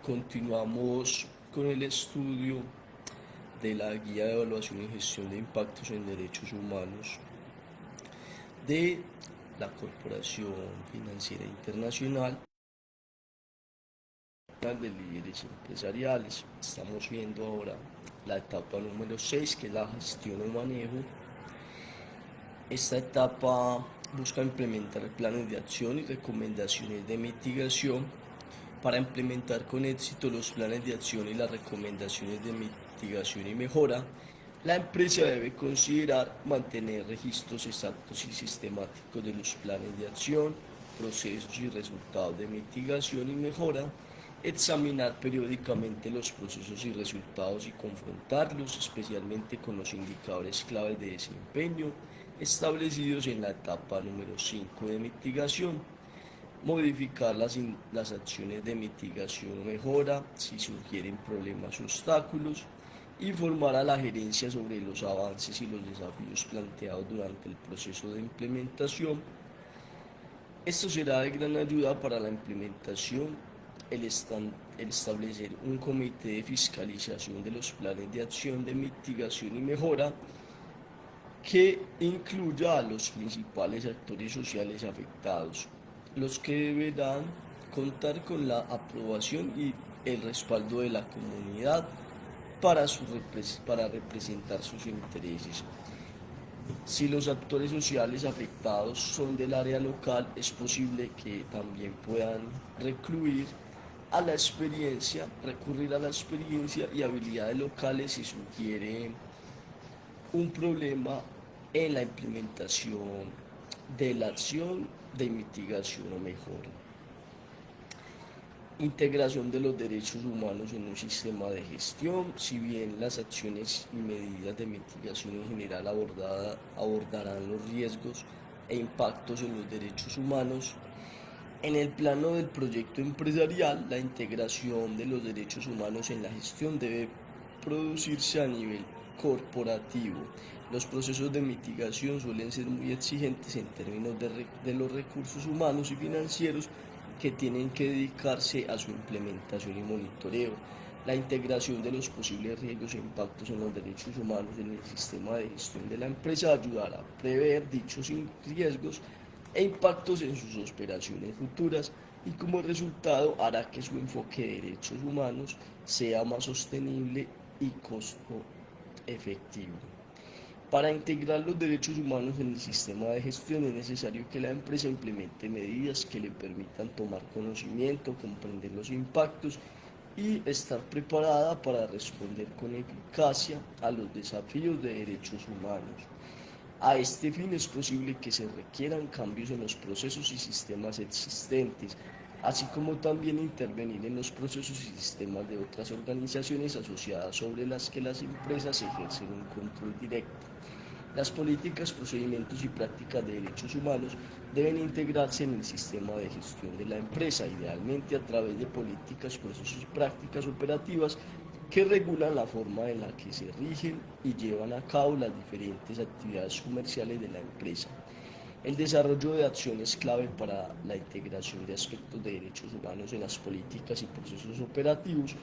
Continuamos con el estudio de la Guía de Evaluación y Gestión de Impactos en Derechos Humanos de la Corporación Financiera Internacional de Líderes Empresariales. Estamos viendo ahora la etapa número 6, que es la gestión o manejo. Esta etapa busca implementar planes de acción y recomendaciones de mitigación. Para implementar con éxito los planes de acción y las recomendaciones de mitigación y mejora, la empresa debe considerar mantener registros exactos y sistemáticos de los planes de acción, procesos y resultados de mitigación y mejora, examinar periódicamente los procesos y resultados y confrontarlos, especialmente con los indicadores claves de desempeño establecidos en la etapa número 5 de mitigación. Modificar las acciones de mitigación o mejora si surgieren problemas o obstáculos, informar a la gerencia sobre los avances y los desafíos planteados durante el proceso de implementación. Esto será de gran ayuda para la implementación, el establecer un comité de fiscalización de los planes de acción de mitigación y mejora que incluya a los principales actores sociales afectados, los que deberán contar con la aprobación y el respaldo de la comunidad para representar sus intereses. Si los actores sociales afectados son del área local, es posible que también puedan recurrir recurrir a la experiencia y habilidades locales si sugiere un problema en la implementación de la acción de mitigación o mejora. Integración de los derechos humanos en un sistema de gestión. Si bien las acciones y medidas de mitigación en general abordarán los riesgos e impactos en los derechos humanos, en el plano del proyecto empresarial, la integración de los derechos humanos en la gestión debe producirse a nivel corporativo. Los procesos de mitigación suelen ser muy exigentes en términos de los recursos humanos y financieros que tienen que dedicarse a su implementación y monitoreo. La integración de los posibles riesgos e impactos en los derechos humanos en el sistema de gestión de la empresa ayudará a prever dichos riesgos e impactos en sus operaciones futuras, y como resultado hará que su enfoque de derechos humanos sea más sostenible y costo efectivo. Para integrar los derechos humanos en el sistema de gestión es necesario que la empresa implemente medidas que le permitan tomar conocimiento, comprender los impactos y estar preparada para responder con eficacia a los desafíos de derechos humanos. A este fin es posible que se requieran cambios en los procesos y sistemas existentes, así como también intervenir en los procesos y sistemas de otras organizaciones asociadas sobre las que las empresas ejercen un control directo. Las políticas, procedimientos y prácticas de derechos humanos deben integrarse en el sistema de gestión de la empresa, idealmente a través de políticas, procesos y prácticas operativas que regulan la forma en la que se rigen y llevan a cabo las diferentes actividades comerciales de la empresa. El desarrollo de acciones clave para la integración de aspectos de derechos humanos en las políticas y procesos operativos,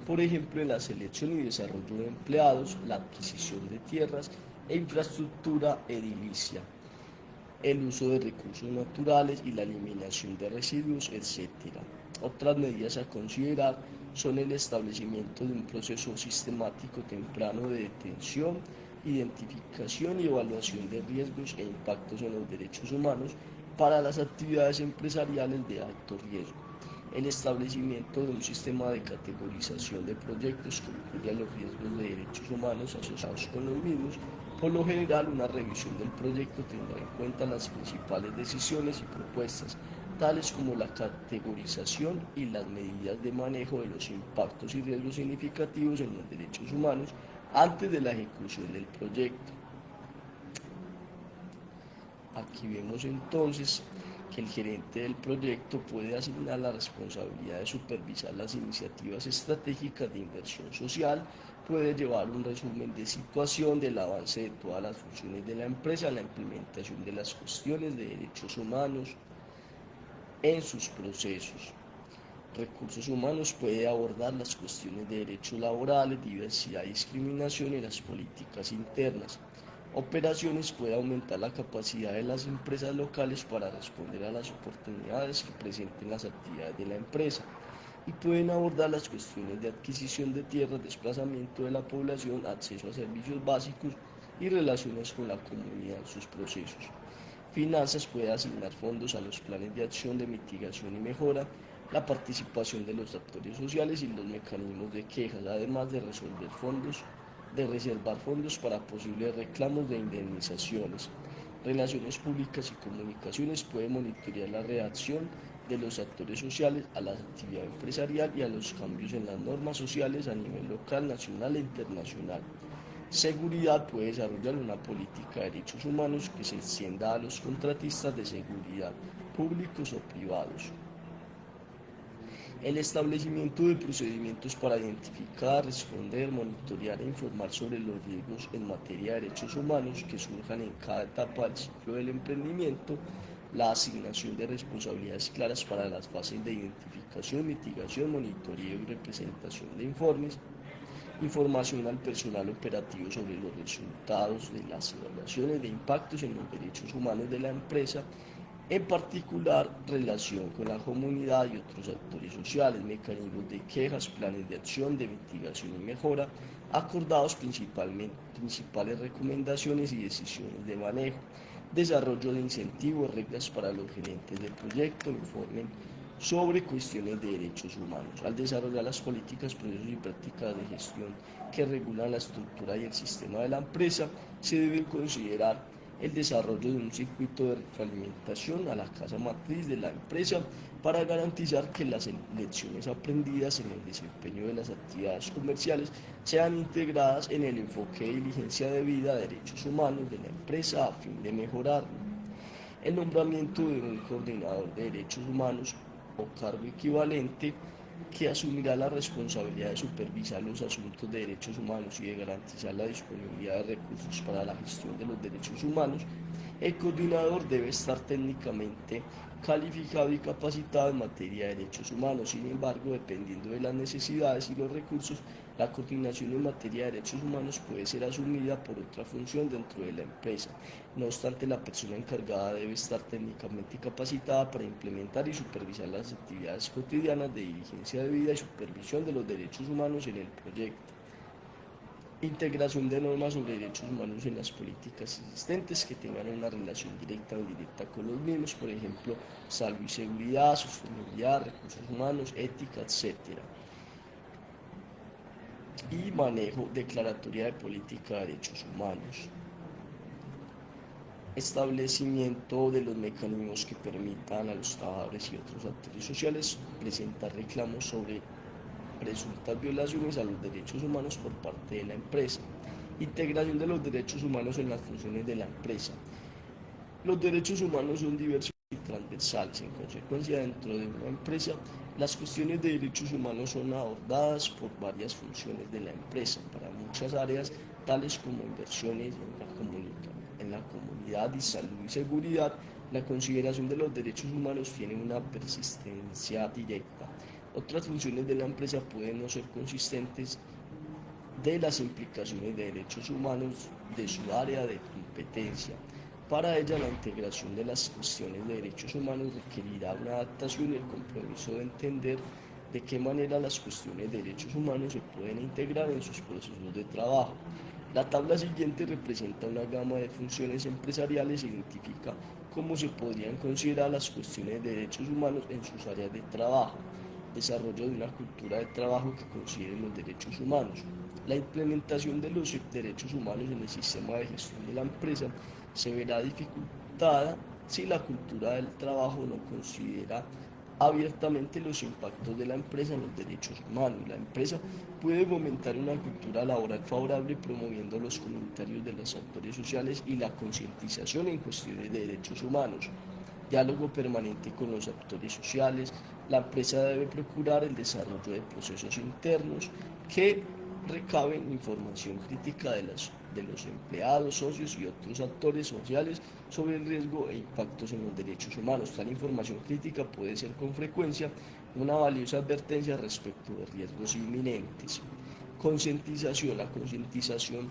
por ejemplo, en la selección y desarrollo de empleados, la adquisición de tierras e infraestructura edilicia, el uso de recursos naturales y la eliminación de residuos, etc. Otras medidas a considerar son el establecimiento de un proceso sistemático temprano de detención, identificación y evaluación de riesgos e impactos en los derechos humanos para las actividades empresariales de alto riesgo. El establecimiento de un sistema de categorización de proyectos que incluya los riesgos de derechos humanos asociados con los mismos. Por lo general, una revisión del proyecto tendrá en cuenta las principales decisiones y propuestas, tales como la categorización y las medidas de manejo de los impactos y riesgos significativos en los derechos humanos antes de la ejecución del proyecto. Aquí vemos entonces que el gerente del proyecto puede asignar la responsabilidad de supervisar las iniciativas estratégicas de inversión social, puede llevar un resumen de situación del avance de todas las funciones de la empresa, la implementación de las cuestiones de derechos humanos en sus procesos. Recursos humanos puede abordar las cuestiones de derechos laborales, diversidad y discriminación y las políticas internas. Operaciones puede aumentar la capacidad de las empresas locales para responder a las oportunidades que presenten las actividades de la empresa y pueden abordar las cuestiones de adquisición de tierras, desplazamiento de la población, acceso a servicios básicos y relaciones con la comunidad en sus procesos. Finanzas puede asignar fondos a los planes de acción de mitigación y mejora, la participación de los actores sociales y los mecanismos de quejas, además de resolver fondos, de reservar fondos para posibles reclamos de indemnizaciones. Relaciones públicas y comunicaciones puede monitorear la reacción de los actores sociales a la actividad empresarial y a los cambios en las normas sociales a nivel local, nacional e internacional. Seguridad puede desarrollar una política de derechos humanos que se extienda a los contratistas de seguridad, públicos o privados. El establecimiento de procedimientos para identificar, responder, monitorear e informar sobre los riesgos en materia de derechos humanos que surjan en cada etapa del ciclo del emprendimiento, la asignación de responsabilidades claras para las fases de identificación, mitigación, monitoreo y representación de informes, información al personal operativo sobre los resultados de las evaluaciones de impactos en los derechos humanos de la empresa, en particular relación con la comunidad y otros actores sociales, mecanismos de quejas, planes de acción, de mitigación y mejora, acordados principales recomendaciones y decisiones de manejo, desarrollo de incentivos, reglas para los gerentes de proyecto, informen sobre cuestiones de derechos humanos. Al desarrollar las políticas, procesos y prácticas de gestión que regulan la estructura y el sistema de la empresa, se debe considerar el desarrollo de un circuito de retroalimentación a la casa matriz de la empresa para garantizar que las lecciones aprendidas en el desempeño de las actividades comerciales sean integradas en el enfoque de diligencia debida de derechos humanos de la empresa a fin de mejorar el nombramiento de un coordinador de derechos humanos o cargo equivalente que asumirá la responsabilidad de supervisar los asuntos de derechos humanos y de garantizar la disponibilidad de recursos para la gestión de los derechos humanos. El coordinador debe estar técnicamente calificado y capacitado en materia de derechos humanos. Sin embargo, dependiendo de las necesidades y los recursos, la coordinación en materia de derechos humanos puede ser asumida por otra función dentro de la empresa. No obstante, la persona encargada debe estar técnicamente capacitada para implementar y supervisar las actividades cotidianas de diligencia debida y supervisión de los derechos humanos en el proyecto. Integración de normas sobre derechos humanos en las políticas existentes que tengan una relación directa o indirecta con los mismos, por ejemplo, salud y seguridad, sostenibilidad, recursos humanos, ética, etc. Y manejo declaratoria de política de derechos humanos. Establecimiento de los mecanismos que permitan a los trabajadores y otros actores sociales presentar reclamos sobre presuntas violaciones a los derechos humanos por parte de la empresa. Integración de los derechos humanos en las funciones de la empresa. Los derechos humanos son diversos y transversales. En consecuencia, dentro de una empresa, las cuestiones de derechos humanos son abordadas por varias funciones de la empresa para muchas áreas, tales como inversiones en la comunidad y salud y seguridad. La consideración de los derechos humanos tiene una persistencia directa. Otras funciones de la empresa pueden no ser consistentes de las implicaciones de derechos humanos de su área de competencia. Para ella, la integración de las cuestiones de derechos humanos requerirá una adaptación y el compromiso de entender de qué manera las cuestiones de derechos humanos se pueden integrar en sus procesos de trabajo. La tabla siguiente representa una gama de funciones empresariales e identifica cómo se podrían considerar las cuestiones de derechos humanos en sus áreas de trabajo. Desarrollo de una cultura de trabajo que considere los derechos humanos. La implementación de los derechos humanos en el sistema de gestión de la empresa se verá dificultada si la cultura del trabajo no considera abiertamente los impactos de la empresa en los derechos humanos. La empresa puede fomentar una cultura laboral favorable promoviendo los comentarios de los actores sociales y la concientización en cuestiones de derechos humanos. Diálogo permanente con los actores sociales. La empresa debe procurar el desarrollo de procesos internos que recaben información crítica de las de los empleados, socios y otros actores sociales sobre el riesgo e impactos en los derechos humanos. Tal información crítica puede ser con frecuencia una valiosa advertencia respecto de riesgos inminentes. Concientización. La concientización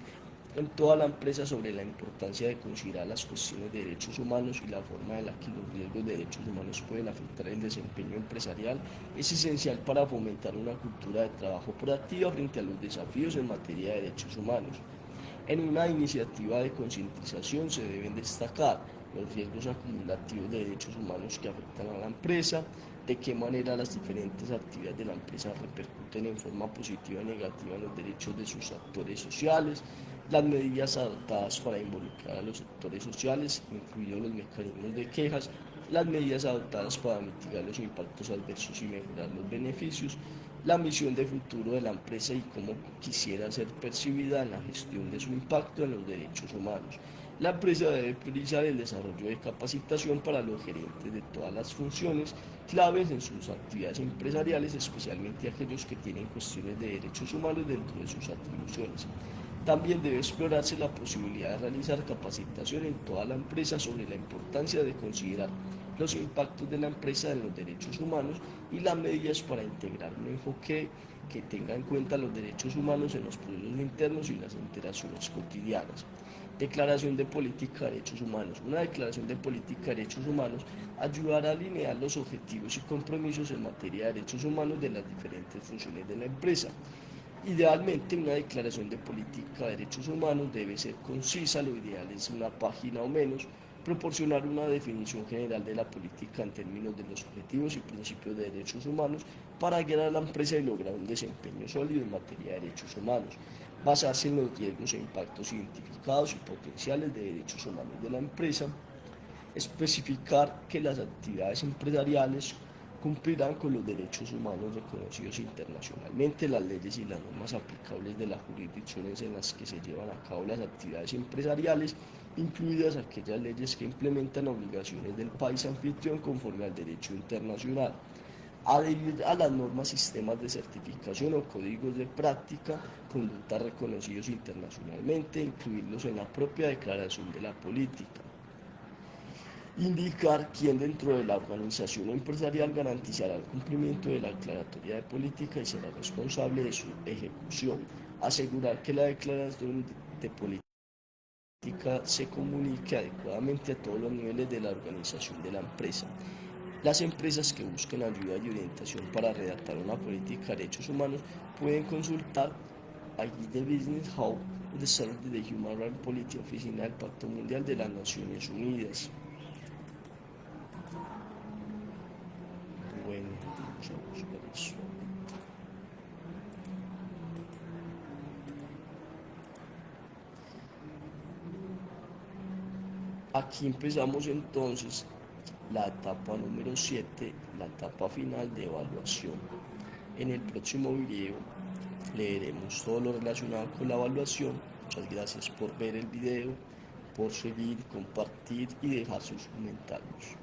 en toda la empresa sobre la importancia de considerar las cuestiones de derechos humanos y la forma en la que los riesgos de derechos humanos pueden afectar el desempeño empresarial es esencial para fomentar una cultura de trabajo proactiva frente a los desafíos en materia de derechos humanos. En una iniciativa de concientización se deben destacar los riesgos acumulativos de derechos humanos que afectan a la empresa, de qué manera las diferentes actividades de la empresa repercuten en forma positiva y negativa en los derechos de sus actores sociales, las medidas adoptadas para involucrar a los sectores sociales, incluidos los mecanismos de quejas, las medidas adoptadas para mitigar los impactos adversos y mejorar los beneficios, la misión de futuro de la empresa y cómo quisiera ser percibida en la gestión de su impacto en los derechos humanos. La empresa debe priorizar el desarrollo de capacitación para los gerentes de todas las funciones claves en sus actividades empresariales, especialmente aquellos que tienen cuestiones de derechos humanos dentro de sus atribuciones. También debe explorarse la posibilidad de realizar capacitación en toda la empresa sobre la importancia de considerar los impactos de la empresa en los derechos humanos y las medidas para integrar un enfoque que tenga en cuenta los derechos humanos en los procesos internos y las interacciones cotidianas. Declaración de política de derechos humanos. Una declaración de política de derechos humanos ayudará a alinear los objetivos y compromisos en materia de derechos humanos de las diferentes funciones de la empresa. Idealmente, una declaración de política de derechos humanos debe ser concisa, lo ideal es una página o menos, proporcionar una definición general de la política en términos de los objetivos y principios de derechos humanos para guiar a la empresa y lograr un desempeño sólido en materia de derechos humanos, basarse en los riesgos e impactos identificados y potenciales de derechos humanos de la empresa, especificar que las actividades empresariales cumplirán con los derechos humanos reconocidos internacionalmente, las leyes y las normas aplicables de las jurisdicciones en las que se llevan a cabo las actividades empresariales, incluidas aquellas leyes que implementan obligaciones del país anfitrión conforme al derecho internacional, adherir a las normas, sistemas de certificación o códigos de práctica, conductas reconocidos internacionalmente, incluirlos en la propia declaración de la política. Indicar quién dentro de la organización empresarial garantizará el cumplimiento de la declaratoria de política y será responsable de su ejecución. Asegurar que la declaración de política se comunique adecuadamente a todos los niveles de la organización de la empresa. Las empresas que busquen ayuda y orientación para redactar una política de derechos humanos pueden consultar allí The Business How the Center de Human Rights Policy, Oficina del Pacto Mundial de las Naciones Unidas. Bueno, vamos a buscar eso. Aquí empezamos entonces la etapa número 7, la etapa final de evaluación. En el próximo video leeremos todo lo relacionado con la evaluación. Muchas gracias por ver el video, por seguir, compartir y dejar sus comentarios.